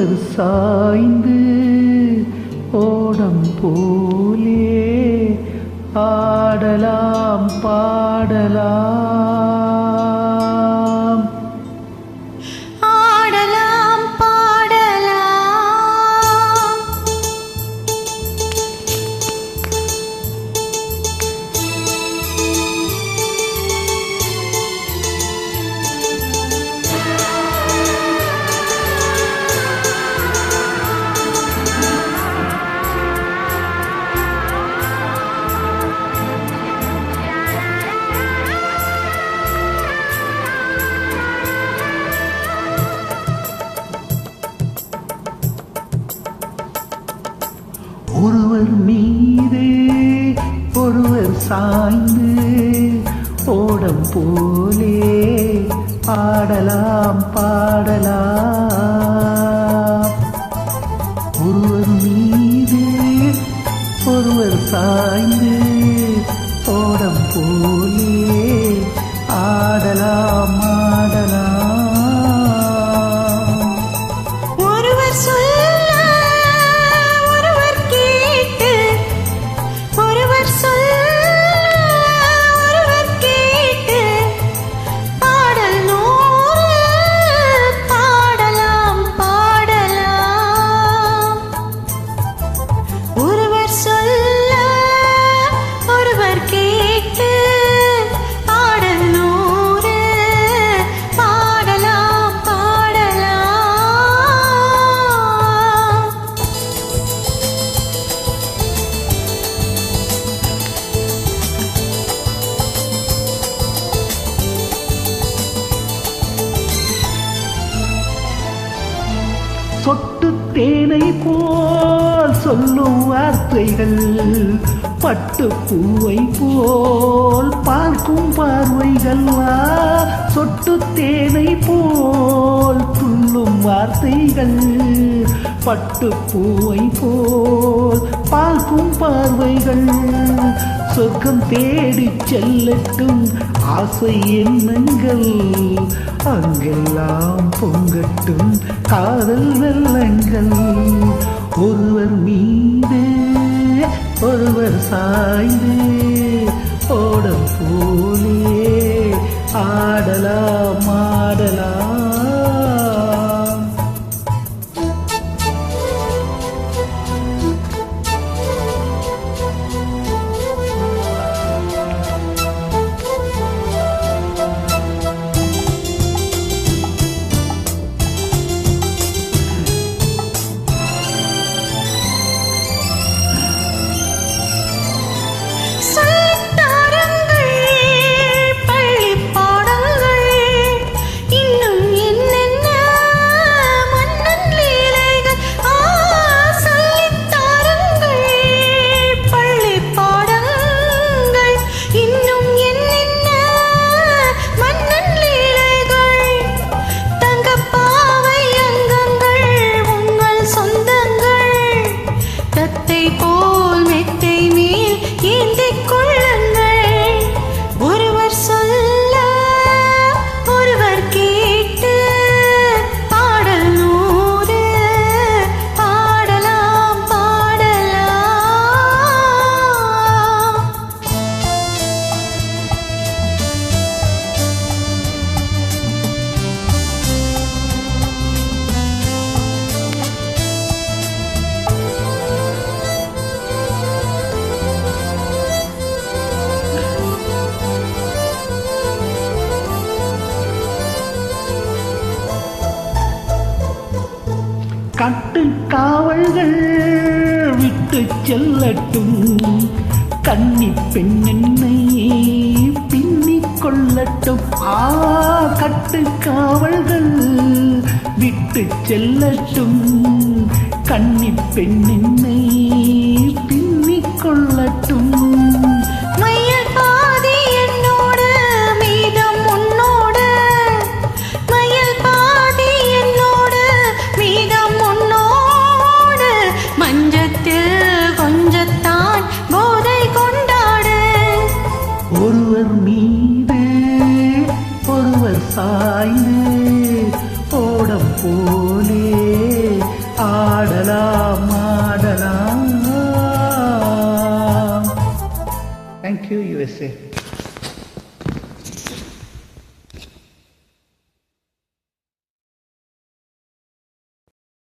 ஒருவர் சாய்ந்து ஓடம் போலே ஆடலாம் பாடலாம். ஆடலாம் பாடலாம். ஒருவர் மீது ஒருவர் சாய்ந்து ஓடம் போலே ஆடலாம் பாடலாம். ஒருவர் மீது ஒருவர் சாய்ந்து ஓடம் போலே ஆடலாம் ஆடலாம். ஒருவர் சொல்ல ஒருவர் கேட்டு, ஒருவர் சொல்ல ஒருவர் கேட்டு, பாடல் நூறு பாடலாம் பாடலாம். ஒருவர் சொல்ல ஒருவர் கேட்டு, பாடல் நூறு பாடலாம் பாடலாம். சொட்டு தேனை போல் சொல்லும் வார்த்தைகள், பட்டு பூவை போல் பார்க்கும் பார்வைகள். சொட்டு தேனை போல் துள்ளும் வார்த்தைகள், பட்டு பூவை போல் பார்க்கும் பார்வைகள். சொர்க்கம் தேடி செல்லட்டும் ஆசை எண்ணங்கள், அங்கெல்லாம் பொங்கட்டும் காதல் வெள்ளங்கள். ஒருவர் மீது ஒருவர் சாய்ந்து ஓடம் போலே ஆடலாம் ஆடலாம். கட்டு காவல்கள் விட்டு செல்லட்டும், கன்னி பெண் என்னை பின்னிக் கொள்ளட்டும். கட்டு காவல்கள் விட்டு செல்லட்டும், கன்னி பெண் என்னை பின்னிக் கொள்ளட்டும். ஒருவர் மீது ஒருவர் சாய்ந்து ஓடம் போலே ஆடலாம் ஆடலாம். Thank you USA.